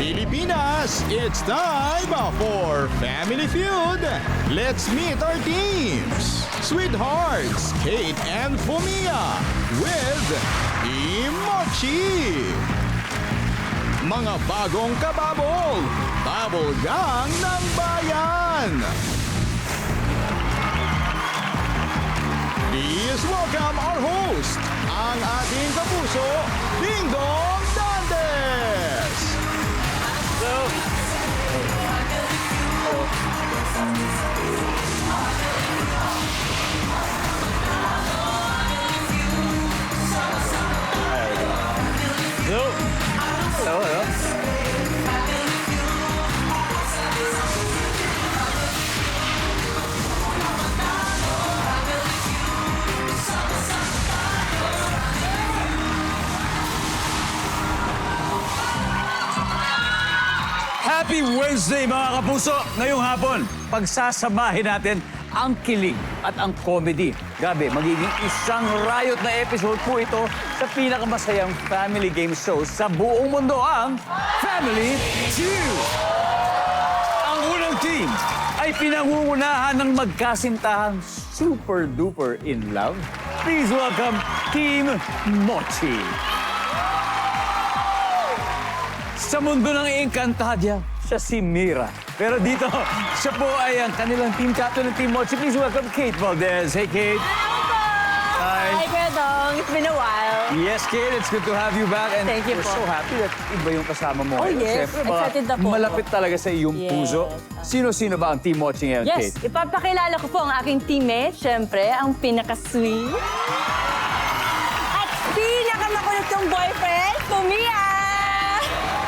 Pilipinas, it's time for Family Feud. Let's meet our teams. Sweethearts, Kate and Fumia with Team Mochi. Mga bagong kababol, Bubble Gang ng Bayan. Please welcome our host, ang ating kapuso, Ding Dong Dantes. Happy Wednesday mga kapuso! Ngayong hapon, pagsasamahin natin ang kilig at ang comedy. Grabe, magiging isang riot na episode po ito sa pinakamasayang family game show sa buong mundo, ang Family Feud! Ang unang team ay pinangungunahan ng magkasintahang super-duper in love. Please welcome Team Mochi. Sa mundo ng Encantadia, siya si Mira. Pero dito, siya po ay ang kanilang team captain ng Team Mochi. Please welcome Kate Valdez. Hey, Kate. Hello po! Hi. Hi, Kuya Dong. It's been a while. Yes, Kate. It's good to have you back. And Thank you we're po. so happy that iba yung kasama mo. Oh, ngayon. yes. Siyempre, baka Excited na po. malapit talaga sa iyong Yes. puso. Sino-sino ba ang Team Mochi ngayon, Yes, Kate? ipapakilala ko po ang aking teammate. Siyempre, ang pinaka-sweet. At pinaka-makulit kong boyfriend, Fumia!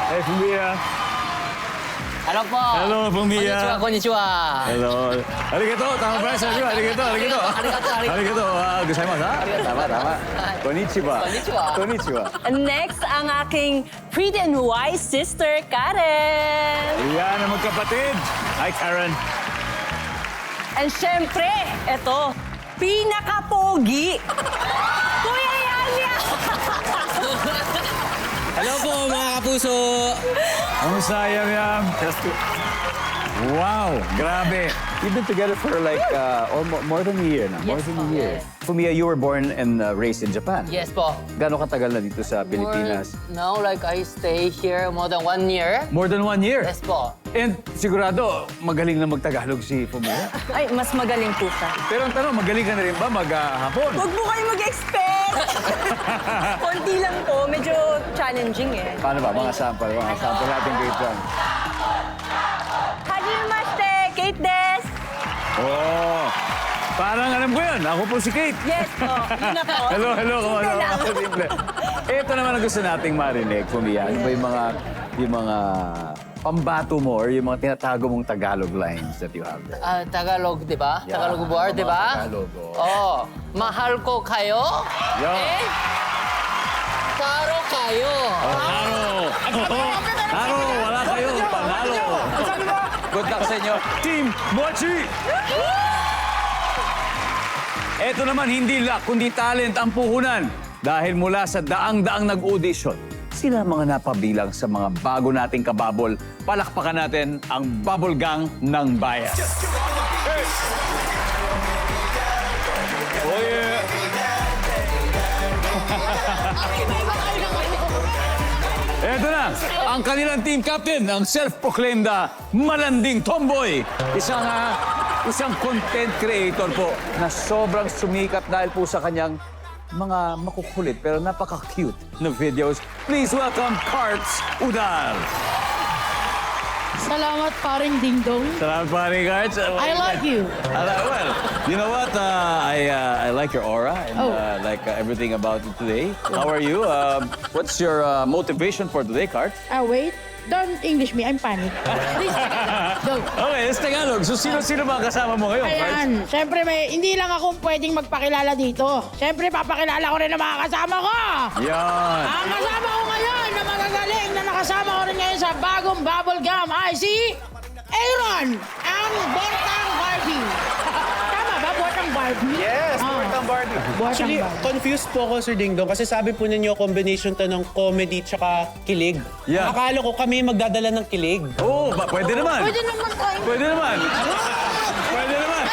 Hey, Fumia. Hello po. Hello, Fumia. Konnichiwa. Hello. Arigato. Tama ba? Sabi ko, arigato. Arigato, arigato. Arigato. Gozaimasu, ha? Tama. Konnichiwa. Konnichiwa. Konnichiwa. And next, ang aking pretty and wise sister, Karen. Yan ang magkapatid. Hi, Karen. And siyempre, eto, pinaka-pogi. Kuya Yanya! Hello po mga kapuso. Kamusta, Yam? Wow, grabe. You've been together for like more than a year now. More Yes than po, a year. yes. Fumia, you were born and raised in Japan. Yes po. Gano'ng katagal na dito sa Pilipinas? Now like I stay here more than 1 year. More than 1 year? Yes po. And sigurado, magaling na magtagalog si Fumia. Ay, mas magaling po siya. Pero ang tanong, magaling ka na rin ba mag-hapon? Huwag mo kayo mag-expect! Konti lang po, medyo challenging eh. Paano ba? Mga sample natin grade 1. Hajimemashite, Kate des! Oh, parang alam ko yan. Ako po si Kate. Yes po, yun na po. Hello. Simple lang. Simple. Ito naman ang gusto nating marinig, Fumia. Ano ba yung mga pambato mo or yung mga tinatago mong Tagalog lines that you have there? Tagalog, di ba? Yeah, Tagalog word, mga di ba? Tagalog, Oh, mahal ko kayo. Yeah. Eh, karo kayo. Taro, wala kayo. Panalo. Good luck sa inyo. Team Mochi! Ito naman, hindi luck, kundi talent ang puhunan. Dahil mula sa daang-daang nag-audition, sila mga napabilang sa mga bago nating kababol. Palakpakan natin ang Bubble Gang ng Bayan. Oh yeah! Eto na, ang kanilang team captain, ang self-proclaimed na malanding tomboy. Isang content creator po na sobrang sumikat dahil po sa kanyang mga makukulit pero napaka-cute na videos. Please welcome Karts Udal. Salamat paring Ding Dong. Salamat pare, Karts. I like you. Well, you know what? I like your aura and like everything about it today. How are you? What's your motivation for today, Karts? Wait. Don't English me. I'm panic. Please, go. Okay, let's Tagalog. So, sino ba ang kasama mo ngayon, Karts? Ayan. Siyempre, hindi lang ako pwedeng magpakilala dito. Siyempre, papakilala ko rin ang mga kasama ko. Yan. Ang kasama ko ngayon na magagaling na nakasama ko rin ngayon sa bagong Bubble Gum ay si Aaron, ang Bortang Barbie. Tama ba, Bortang Barbie? Yes, Ah. Bortang Barbie. Actually, confused po ako, Sir Ding Dong, kasi sabi po ninyo combination to ng comedy tsaka kilig. Yeah. Akala ko kami magdadala ng kilig. Oo, pwede naman. Pwede naman tayo. Pwede naman. Pwede naman.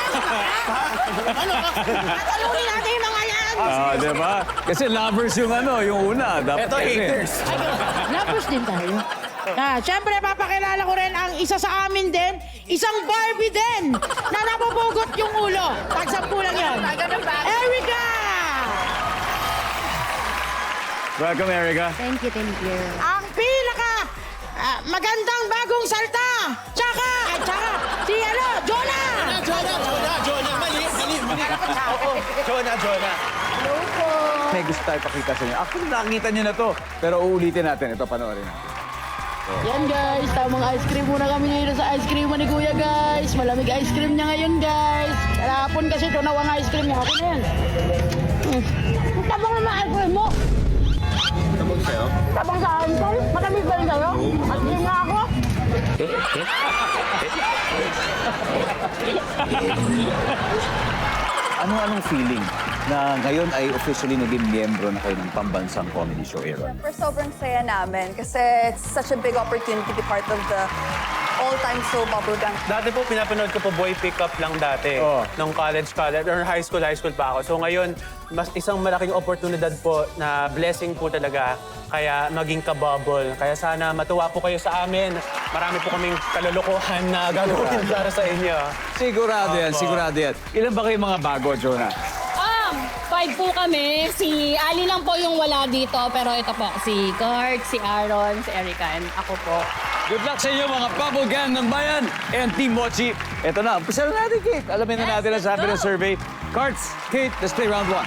Talunin natin yung mga yan. Di ba? Kasi lovers yung yung una. Dapat Ito, haters. Lapos din tayo. Siyempre, papakilala ko rin ang isa sa amin din, isang Barbie din, na napupugot yung ulo. Tagsampu lang yan. Erica! Welcome, Erica. Thank you, thank you. Ang pinaka magandang bagong salta. Tsaka, si Jonah! Jonah, mali. Jonah. May gusto tayo pakita sa inyo. Actually, nakikita nyo na to. Pero uulitin natin. Ito, panoorin natin. Yan guys, tamang ice cream muna kami ngayon sa ice cream ni Kuya guys. Malamig ice cream niya ngayon guys. Kahapon kasi tunawang ice cream niya. Ako na yan. Ang tabang naman ice cream mo. Tabog sa'yo? Tabang sa akin tol. Malamig ba rin sa'yo? At cream nga ako. Anong feeling na ngayon ay officially naging miyembro na kayo ng pambansang comedy show, Aaron? Siyempre, sobrang saya namin kasi it's such a big opportunity to be part of the all-time show Bubblegum. Dati po, pinapanood ko po Boy Pickup lang dati. Oh. Nung college, or high school pa ako. So ngayon, mas isang malaking oportunidad po na blessing po talaga. Kaya maging kabubble. Kaya sana matuwa po kayo sa amin. Marami po kaming kalulukuhan na gagawin para sa inyo. Sigurado yan, sigurado yan. Ilan ba kayo mga bago, Jonah? 5 po kami. Si Ali lang po yung wala dito. Pero ito po, si Kurt, si Aaron, si Erica, and ako po. Good luck sa inyo mga Bubble Gang ng Bayan and Team Mochi. Ito na, umpisa na natin, Kate. Alamin na natin ang sabi ng survey. Cards, Kate, let's play round 1.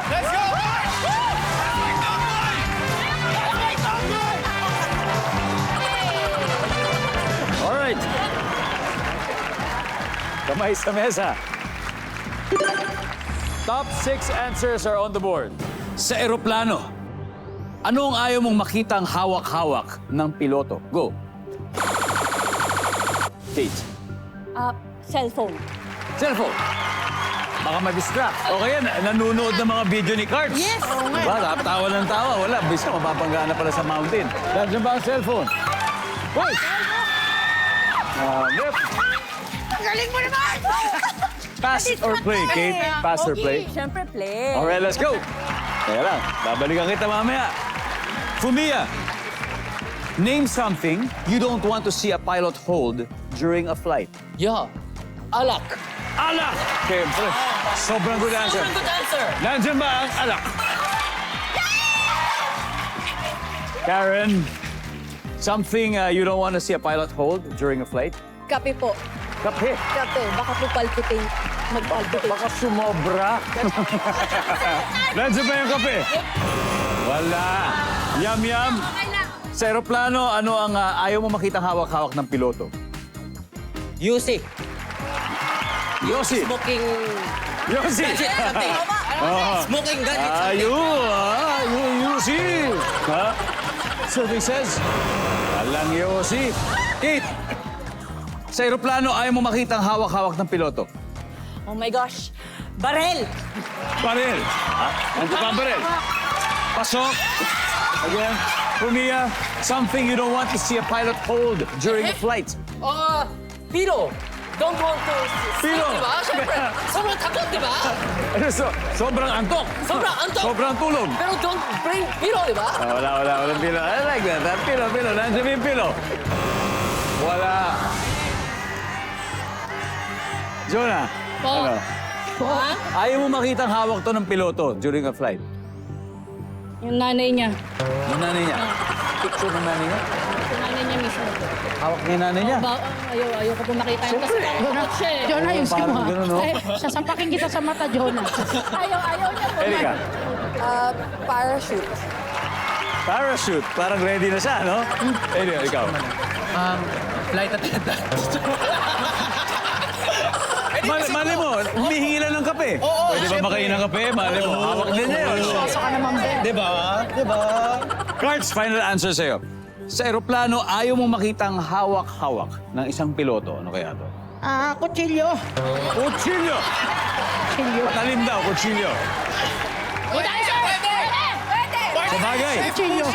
Let's go! Alright. Kamay sa mesa. Top 6 answers are on the board. Sa eroplano, ano ang ayaw mong makitang hawak-hawak ng piloto? Go. Kate. Cellphone. Cellphone. Baka ma-distract. O kaya, nanonood ng mga video ni Cards. Yes! Diba? Tawa ng tawa. Wala. Bisa, mapapangga na pala sa mountain. Nandiyan ba ang cellphone? Hoy! Left. Galing mo naman! Pass or play, Kate? Pass or play? Siyempre, play. Alright, let's go. Kaya lang, babalikan kita mamaya. Fumia, name something you don't want to see a pilot hold during a flight. Yeah. Alak. Alak! Siyempre, sobrang good answer. Good answer. Nandiyan ba ang alak? Karen, something you don't want to see a pilot hold during a flight? Kape po. Kape. Kape. Baka po palpitate. Mag-palpitate. Baka sumobra. Nandiyan ba yung kape? Wala. Yum. Sa aeroplano, ano ang ayaw mo makitang hawak-hawak ng piloto? Yusik. Yossi. Smoking... Yossi. Smoking gadget. Yossi. Ha? Survey says, walang Yossi. Kate, sa aeroplano, ayaw mo makitang hawak-hawak ng piloto? Oh my gosh. Barel. Barel. Nandiyan pa ang barel. Pasok. Again. Fumia, something you don't want to see a pilot hold during a flight. Pilo. Don't want to... Pilo. Diba? Siyempre, sobrang takot, diba? Sobrang antok. Sobrang antok. Sobrang tulog. Pero don't bring pilo, diba? Walang pilo. I like that. Pilo. Nandiyan yung pilo. Wala. Jonah. Po. Ano? Ha? Ayaw mo makitang hawak to ng piloto during a flight. Yung nanay niya. Yung nanay niya. Picture ng nanay niya. Yung nanay niya mismo. Hawak niya yung nanay niya. Ayaw ko po makita yun kasi takot siya eh. Jonah, yung Parang mo. ganun, no? Sasampakin kita sa mata, Jonah. Ayaw niya po. Erika. Parachute. Parachute. Parang ready na siya, no? Erika, ikaw. Flight attendant. Mali mo, humihingi lang ng kape. Pwede ba makain ng kape? Mali mo, hawak din niya yun. Saka naman, Ben. Diba? Cards, final answer sa'yo. Sa aeroplano, ayaw mo makitang hawak-hawak ng isang piloto. Ano kaya to? Kutsilyo. Kutsilyo! Patalim daw, kutsilyo. Sabagay, Kutsilyo.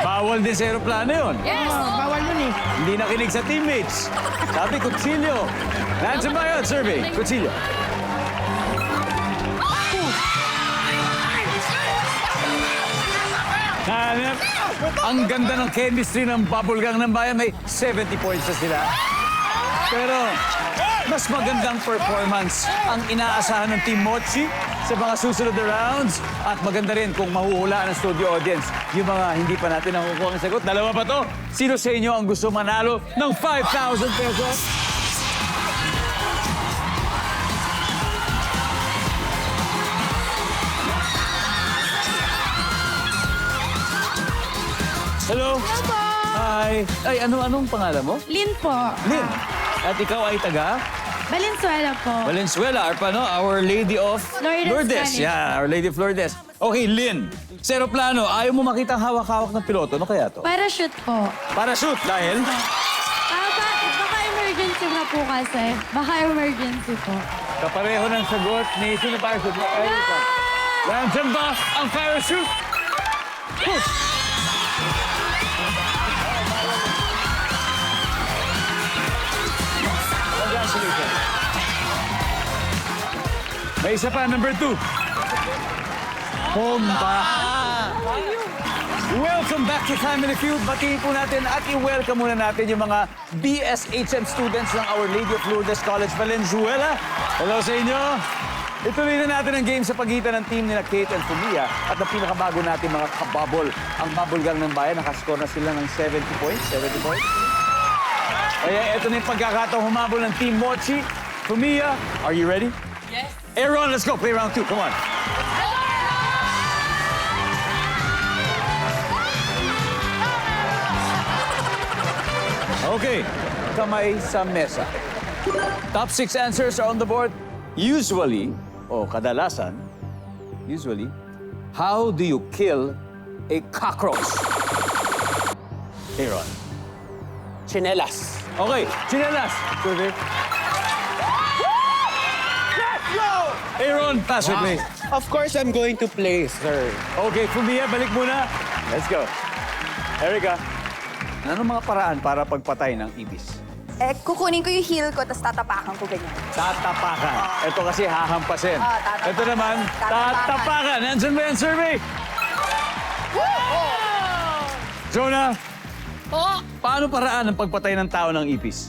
bawal din sa aeroplano yun. Yes! Bawal nun eh. Hindi nakinig sa teammates. Sabi, kutsilyo. Nandiyan ba yun, survey? Kutsilyo. Hanap. Ang ganda ng chemistry ng bubblegum ng bayan. May 70 points na sila. Pero mas magandang performance ang inaasahan ng Team Mochi sa mga susunod na rounds. At maganda rin kung mahuhula ng studio audience yung mga hindi pa natin nakukuha ang sagot. Dalawa pa to. Sino sa inyo ang gusto manalo ng 5,000 pesos? Hello? Hi. Ay, anong pangalan mo? Lin po. Lynn. At ikaw ay taga? Valenzuela po. Valenzuela, Our Lady of Lourdes, Spanish. Yeah, Our Lady of Lourdes. Okay, Lynn. Sa aeroplano, ayaw mo makita ang hawak-hawak ng piloto. Ano kaya to? Parachute po. Parachute, dahil? Baka emergency na po kasi. Baka emergency po. Kapareho ng sagot ni sino parachute? Erika. Nandiyan ba ang parachute? Push! Congratulations. May isa pa, number 2. Bomba. Welcome back to Family Feud. Batiin po natin at i-welcome muna natin yung mga BSHM students ng Our Lady of Lourdes College Valenzuela. Hello sa inyo. Ituloy na natin ang game sa pagitan ng team nila Kate and Fumia at ang pinakabago natin mga kababol. Ang bubblegum ng bayan, nakascore na sila ng 70 points. 70 points. Kaya ito na yung pagkakataong humabol ng Team Mochi. Fumia, are you ready? Yes. Aaron, let's go. Play round 2. Come on. Okay. Kamay sa mesa. Top 6 answers are on the board. Usually, o kadalasan, how do you kill a cockroach? Aaron. Chinelas. Okay, chinelas. Survey. Aaron, pass with me. Of course, I'm going to play, sir. Okay, Fumia, balik muna. Let's go. Erika, anong mga paraan para pagpatay ng ibis? Kukunin ko yung heel ko, tapos tatapakan ko ganyan. Tatapakan. Ito kasi hahampasin. tatapakan. Ito naman, tatapakan. Nandiyan ba yung survey? Jonah, Po, paano paraan ng pagpatay ng tao ng ipis?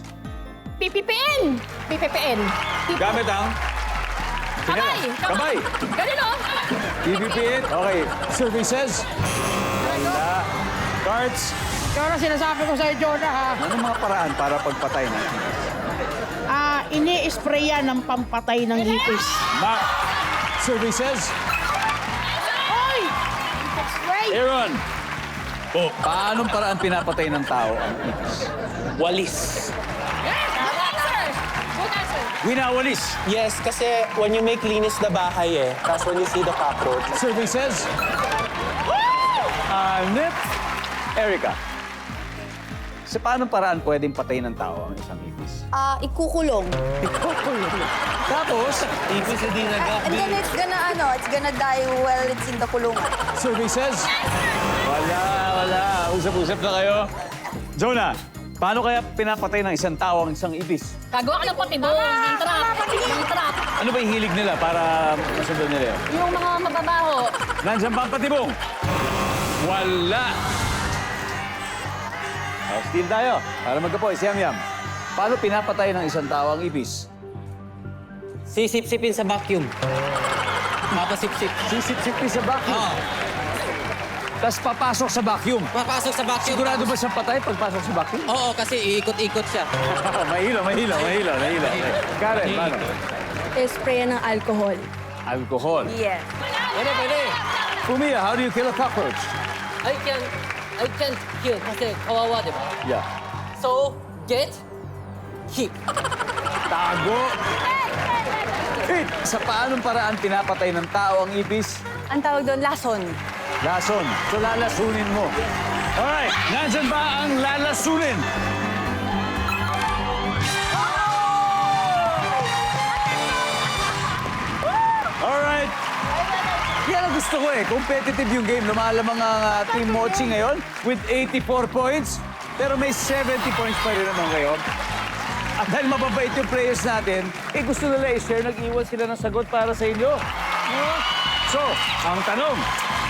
PPPN! PPPN. Gamit ang... Kamay! Kamay! Ganun o. PPPN. Okay, survey says... Wala. Cards. Pero sinasabi ko sa'yo, Jonah, ha? Anong mga paraan para pagpatay ng ipis? Ini-sprayan ng pampatay ng ipis. Mark. Survey says... Hoy! Spray! Aaron. Paanong paraan pinapatay ng tao ang ipis? Walis. Good answer! Good answer. Winawalis. Yes, kasi when you make linis na bahay tapos when you see the cockroach, Survey says... Nip. Erica. Sa paanong paraan pwedeng patayin ng tao ang isang ipis? Ikukulong. Tapos, ipis na din And then it's gonna die while it's in the kulungan. survey says... Wala. Usap-usap na kayo. Jonah, paano kaya pinapatay ng isang tao ang isang ipis? Gagawa ka ng patibong, ng trap. Ng trap. Ano ba yung hilig nila para masundan nila yun? Yung mga mababaho. Nandiyan ba ang patibong? Wala. Steal tayo para magkapoy. Yam. Paano pinapatay ng isang tao ang ipis? Sisip-sipin sa vacuum. Mapasip-sip. Sisip-sipin sa vacuum. Tapos papasok sa vacuum. Papasok sa vacuum. Sigurado ba siyang patay pagpasok sa vacuum? Oo, kasi iikot-ikot siya. mahilo. Karen, paano? Spray ng alcohol. Alcohol. Yes. Pwede. Fumia, how do you kill a cockroach? I can't kill kasi kawawa, di ba? Yeah. So, get hit. Tago. Hit! Sa paanong paraan pinapatay ng tao ang ipis? Ang tawag doon, lason. Lason. So lalasunin mo. Alright, nandyan ba ang lalasunin? Alright. Yan ang gusto gusto ko eh, competitive yung game. Lumalamang ang Team Mochi ngayon with 84 points. Pero may 70 points pa rin naman kayo. At dahil mababait yung players natin, gusto nila i-share, nag-iwan sila ng sagot para sa inyo. So, ang tanong,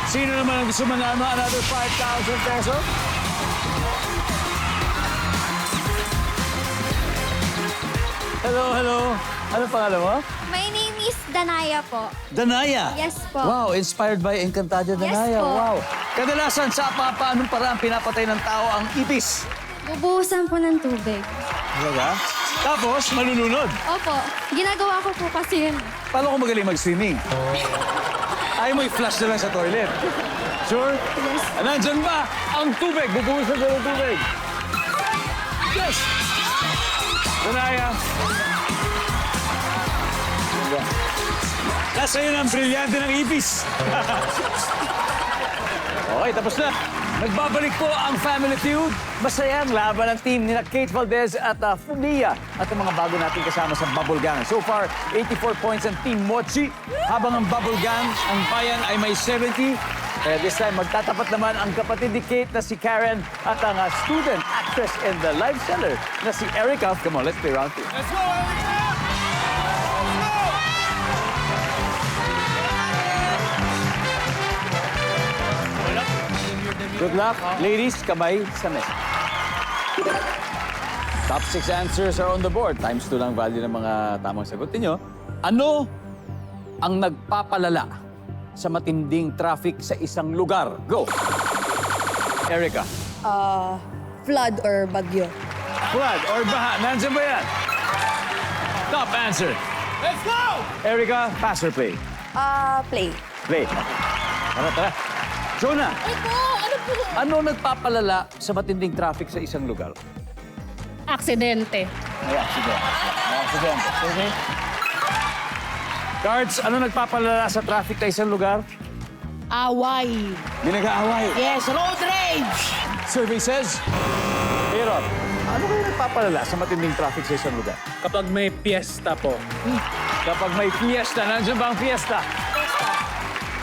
sino naman ang gusto manalo another 5,000 pesos? Hello. Ano pangalan mo? My name is Danaya po. Danaya. Yes po. Wow, inspired by Encantadia Danaya. po. Wow. Kadalasan sa paanong paraan pinapatay ng tao ang ipis? Bubuhusan po ng tubig. Talaga? Tapos, malulunod. Opo, ginagawa ko po kasi yun. Paano ko magaling mag-swimming? Ayaw mo i-flush na lang sa toilet. Sure? Yes. Nandyan ba ang tubig? Bubuhusan sa ng tubig. Yes! Danaya. Nasa yun ang brilyante ng ipis. Okay, tapos na. Nagbabalik po ang Family Feud. Masaya ang laban ng team nila Kate Valdez at Fumia at ang mga bago natin kasama sa Bubble Gang. So far, 84 points ang Team Mochi. Habang ang Bubble Gang, ang bayan ay may 70. Kaya this time, magtatapat naman ang kapatid ni Kate na si Karen at ang student actress and the live seller na si Erica. Come on, let's play round 2. Let's go, Erica! Good luck. Ladies, kamay sa mesa. Top 6 answers are on the board. Times 2 lang value ng mga tamang sagot ninyo. Ano ang nagpapalala sa matinding traffic sa isang lugar? Go! Erica. Flood or bagyo. Flood or baha. Nandiyan ba yan? Top answer. Let's go! Erica, pass or play? Play. Play. Tara. Jonah. Ano nagpapalala sa matinding traffic sa isang lugar? Aksidente. May accident. Okay. Cards, ano nagpapalala sa traffic sa isang lugar? Away. May nag-aaway. Yes, road rage. Survey says, Aaron, ano kayo nagpapalala sa matinding traffic sa isang lugar? Kapag may piyesta po. Kapag may fiesta, nandiyan ba ang fiesta?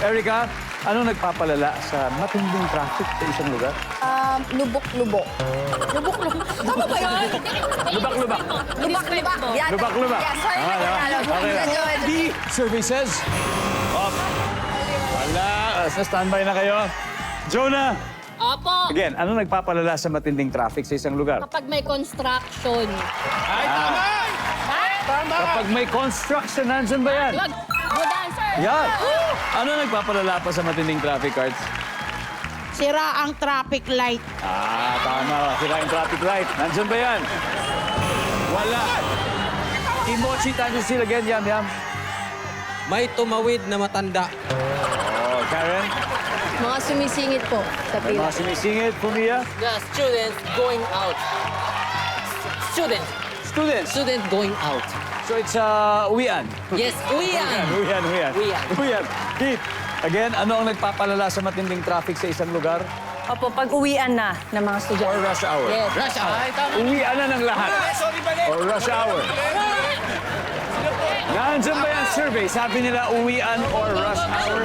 Erica, ano nagpapalala sa matinding traffic sa isang lugar? Lubok-lubok. Lubok-lubok. Tama ba yun? Lubak-lubak. Lubak-lubak. Yan. Lubak-lubak. Yeah, sorry na Tagalog. Okay na. Yun. D, survey says, off. Wala. Sa-standby na kayo. Jonah, Opo. again, ano nagpapalala sa matinding traffic sa isang lugar? Kapag may construction. Ay, tama! Tama! Kapag may construction, nandyan ba yan? Good answer. Yan. Ano nagpapalala pa sa matinding traffic, Cards? Sira ang traffic light. Tama. Sira yung traffic light. Nandyan ba yan? Wala. Timochi, nandyan sila again. Yam. May tumawid na matanda. Oh, Karen. Mga sumisingit po sa May pila. mga sinisingit. Pumia. The students going out. Student Students. going out. So it's uwian. Yes, uyan. Uwian. Keith, again, ano ang nagpapalala sa matinding traffic sa isang lugar? Opo, pag-uwian na ng mga Or estudyante. rush hour? Yes. Rush hour. Uwian na ng lahat. Sorry, balik! Or rush hour? Nandiyan ba yung survey? Sabi nila uwian or rush hour?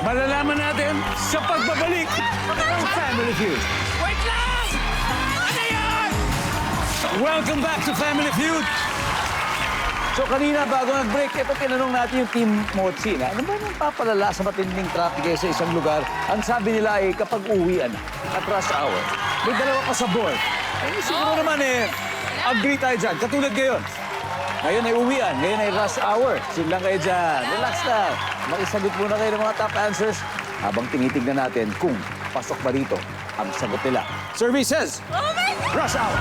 Malalaman natin sa pagbabalik ng Family Feud. Wait lang! Ano yan? Welcome back to Family Feud. So kanina bago nag-break, ito tinanong natin yung Team Mochi na ano ba yung papalala sa matinding traffic sa isang lugar? Ang sabi nila ay kapag uwian at rush hour. May dalawa pa sa board. Ay, siguro naman agree tayo dyan. Katulad ngayon. Ngayon ay uwian, ngayon ay rush hour. Chill lang kayo dyan. Relax lang. Makisagot muna kayo ng mga top answers habang tinitignan natin kung pasok ba rito ang sagot nila. Survey says, rush hour.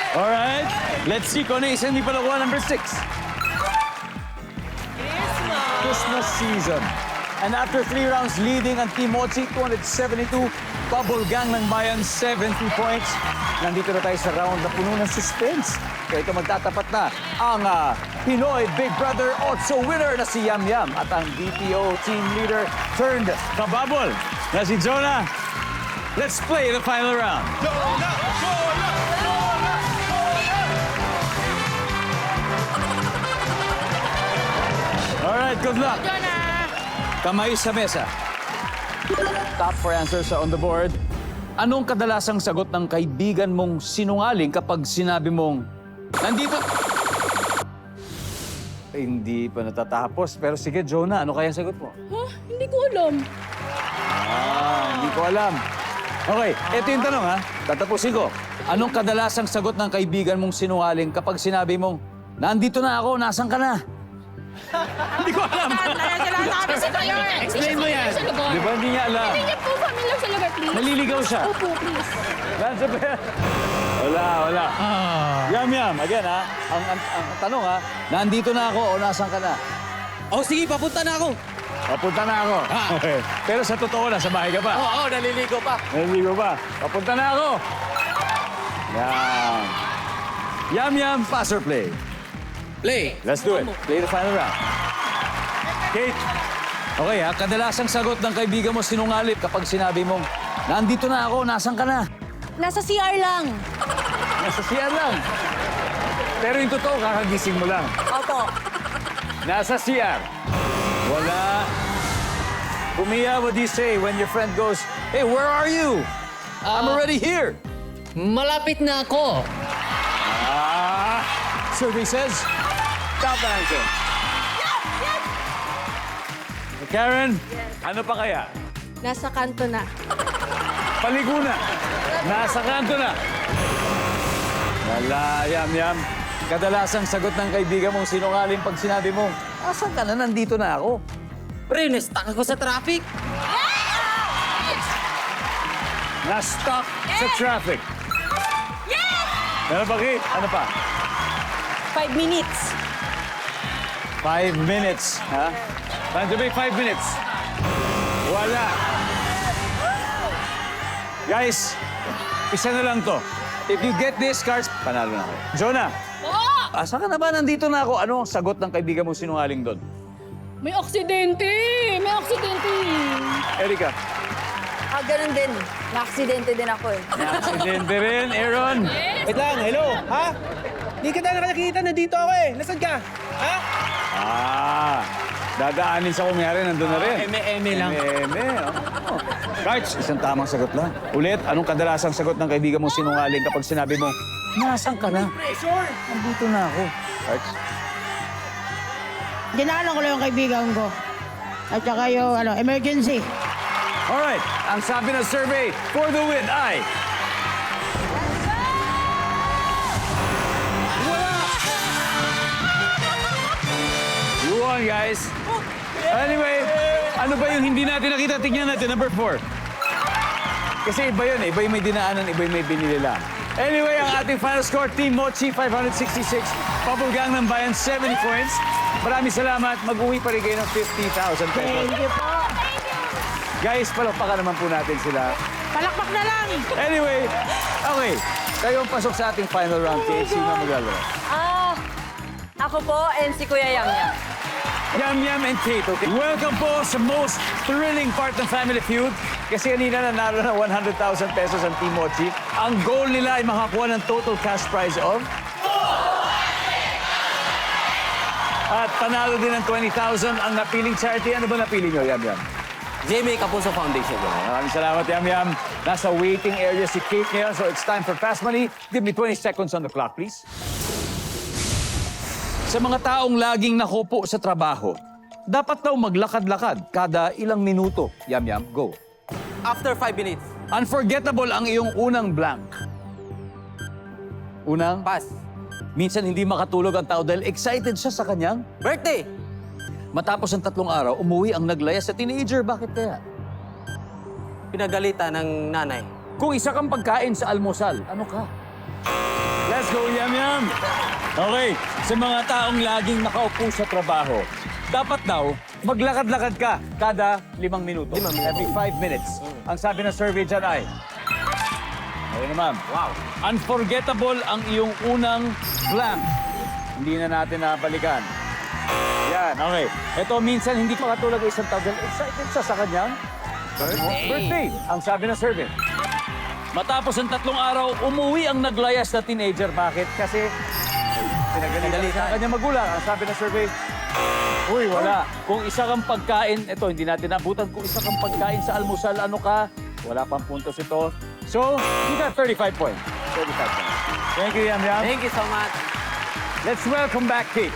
Alright, let's see kung ano isa hindi pa nakuha. Number 6. Christmas season. And after 3 rounds leading ang Team Mochi, 272, Bubble Gang ng Bayan, 70 points. Nandito na tayo sa round na puno ng suspense. Kaya ito magtatapat na ang Pinoy Big Brother 8 winner na si Yam Yam at ang BPO team leader turned kababol na si Jonah. Let's play the final round. Alright, good luck. Kamay sa mesa. Top 4 answers are on the board. Anong kadalasang sagot ng kaibigan mong sinungaling kapag sinabi mong, nandito... Hindi pa natatapos. Pero sige, Jonah, ano kaya sagot mo? Hindi ko alam. Hindi ko alam. Okay, ito yung tanong ha. Tatapusin ko. Anong kadalasang sagot ng kaibigan mong sinungaling kapag sinabi mong, nandito na ako, nasan ka na? Hindi ko alam. Explain mo yan. Di ba hindi niya alam? Hindi niya po familiar sa lugar, please. Naliligaw siya. Opo, please. Wala. Yam Yam, again ha. Ang tanong ha, nandito na ako o nasan ka na? Oh, sige, papunta na ako. Papunta na ako. Okay. Pero sa totoo na, sa bahay ka pa. Oo, naliligo pa. Naliligo pa. Papunta na ako. Yan. Yam Yam, pass or play? Play. Let's do it. Play the final round. Kate. Okay ha, kadalasang sagot ng kaibigan mo sinungalit kapag sinabi mong, nandito na ako, nasan ka na? Nasa CR lang. Nasa CR lang. Pero yung totoo, kakagising mo lang. Opo. Nasa CR. Wala. Kumiya, what do you say when your friend goes, hey, where are you? I'm already here. Malapit na ako. Survey says, top answer. Karen, ano pa kaya? Nasa kanto na. Paligo na. Nasa kanto na. Wala, Yam Yam. Kadalasang sagot ng kaibigan mong sinungaling pag sinabi mong, asan ka na? Nandito na ako. Pre, na-stuck ako sa traffic. Na-stuck sa traffic. Ano pa, Kate? Ano pa? 5 minutes. 5 minutes, ha? Tanjabay, 5 minutes. Wala. Guys, isa na lang to. If you get this cards, panalo na ako. Jonah, asa ka na ba? Nandito na ako. Ano ang sagot ng kaibigan mo sinungaling doon? May aksidente! May aksidente! Erika. Ganun din. Na-aksidente din ako eh. Aksidente rin, Aaron. Wait lang, hello, ha? Hindi ka na nakakita, nandito ako eh. Nasaan ka? Ha? Dadaanin sa kumayari, nandun na rin. Eme lang. Eme. Cards, isang tamang sagot lang. Ulit, anong kadalasang sagot ng kaibigan mong sinungaling kapag sinabi mo, nasan ka na? Pressure! Nandito na ako. Cards? Dinaanan ko lang yung kaibigan ko. At saka yung emergency. Alright, ang sabi ng survey for the win ay... Wala! You won, guys. Anyway, ano ba yung hindi natin nakita? Tingnan natin, number 4. Kasi iba yun, iba yung may dinaanan, iba yung may binili lang. Anyway, ang ating final score, Team Mochi, 566. Bubble Gang ng Bayan, 70 points. Maraming salamat. Mag-uwi pa rin kayo ng 50,000 pesos. Thank you po. Guys, palakpakan naman po natin sila. Palakpak na lang. Anyway, okay. Kayo ang pasok sa ating final round. Kate, sino ang maglalaro? Ako po and si Kuya Yam Yam. Yam Yam and Kate, okay? Welcome po sa most thrilling part ng Family Feud. Kasi kanina nanalo na 100,000 pesos ang Team Mochi. Ang goal nila ay makakuha ng total cash prize of... At panalo din ng 20,000 ang napiling charity. Ano ba napili nyo, Yam Yam? JMA Kapuso Foundation. Maraming salamat, Yam Yam. Nasa waiting area si Kate ngayon, so it's time for Fast Money. Give me 20 seconds on the clock, please. Sa mga taong laging nakupo sa trabaho, dapat daw maglakad-lakad kada ilang minuto. Yam Yam, go. After 5 minutes. Unforgettable ang iyong unang blank. Unang? Pass. Minsan hindi makatulog ang tao dahil excited siya sa kanyang Birthday. matapos ang 3 araw, umuwi ang naglaya sa teenager. Bakit kaya? Pinagalitan ng nanay. Kung isa kang pagkain sa almusal, ano ka? Let's go, Yam Yam! Okay, sa mga taong laging nakaupo sa trabaho, dapat daw maglakad-lakad ka kada 5 minuto. Every 5 minutes. Ang sabi ng survey dyan ay... Okay naman. Wow. Unforgettable ang iyong unang blank. Hindi na natin nabalikan. Yan, okay. Ito minsan hindi pa katulad ng isang tao. Excited siya sa kanyang birthday. Ang sabi ng survey. Matapos ang 3 araw, umuwi ang naglayas na teenager. Bakit? Kasi pinagalitan sa kanyang magulang. Ang sabi ng survey, uy, wala. Kung isa kang pagkain, ito, hindi natin nabutan. Kung isa kang pagkain sa almusal, ano ka? Wala pang puntos ito. So, you got 35 points. 35 points. Thank you, Yam Yam. Thank you so much. Let's welcome back Kate.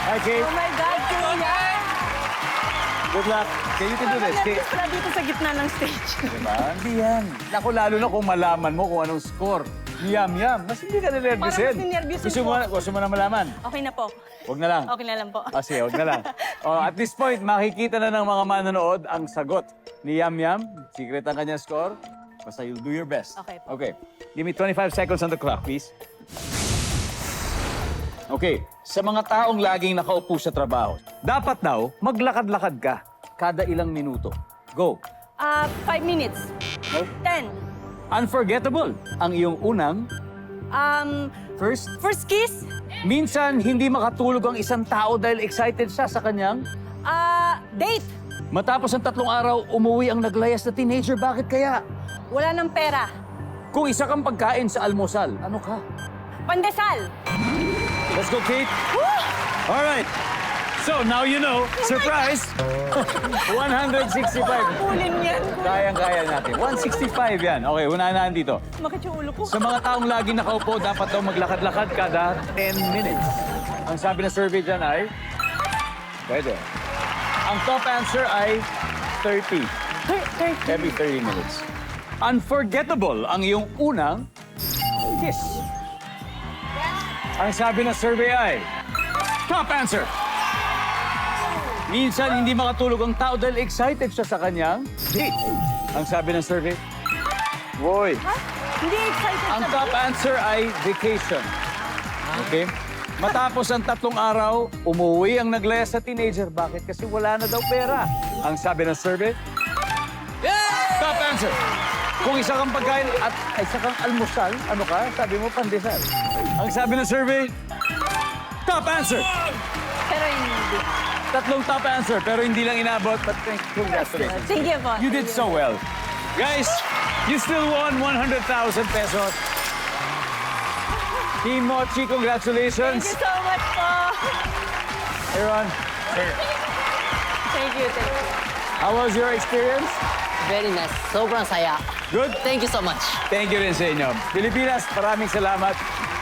Hi, Kate. Oh my God, Kuya! Good luck. Okay, you can do this, Kate. Nervous pala dito sa gitna ng stage. Diba? Hindi yan. Naku, lalo na kung malaman mo kung anong score. Yam, yam. Mas hindi ka Parang ninervyusin. mas ninervyusin Gusto mo na malaman? Okay na po. Huwag na lang. Okay na lang po. Sige, huwag na lang. At this point, makikita na ng mga manonood ang sagot ni Yam Yam. Secret ang kanyang score. Basta you'll do your best. Okay po. Okay. Give me 25 seconds on the clock, please. Okay. Sa mga taong laging nakaupo sa trabaho, dapat daw maglakad-lakad ka kada ilang minuto. Go. 5 minutes. 10. Unforgettable ang iyong unang first. First kiss. Minsan, hindi makatulog ang isang tao dahil excited siya sa kanyang Date. matapos ang 3 araw, umuwi ang naglayas na teenager. Bakit kaya? Wala ng pera. Kung isa kang pagkain sa almusal, ano ka? Pandesal. Let's go, Kate. All right. So, now you know. Surprise! 165. Pulin yan. Kayang-kaya natin. 165 yan. Okay, unahan dito. Makit yung ulo ko. Sa mga taong laging nakaupo, dapat daw maglakad-lakad kada 10 minutes. Ang sabi ng survey dyan ay... Pwede. Ang top answer ay 30. Every 30 minutes. Unforgettable ang iyong unang kiss. Ang sabi ng survey ay... Top answer! Minsan, hindi makatulog ang tao dahil excited siya sa kanyang date. Ang sabi ng survey, Boy, Hindi excited ang sa top answer ay vacation. Okay? Matapos ang 3 araw, umuwi ang naglayas sa teenager. Bakit? Kasi wala na daw pera. Ang sabi ng survey, top answer. Kung isa kang pagkain at isa kang almusal, ano ka? Sabi mo, pandesal. Ang sabi ng survey, top answer. Pero hindi. 3 top answer, pero hindi lang inabot. But congratulations. Thank you po. You did so well. Guys, you still won 100,000 pesos. Team Mochi, congratulations. Thank you so much po. Aaron, Thank you. how was your experience? Very nice. Sobrang saya. Good? Thank you so much. Thank you rin sa inyo. Pilipinas, maraming salamat.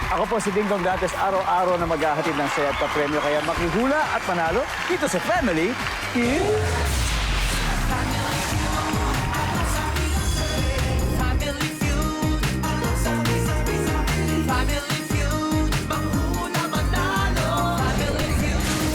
Ako po si Dingdong Dantes, araw-araw na maghahatid ng saya at papremyo. Kaya makihula at manalo dito sa Family Feud.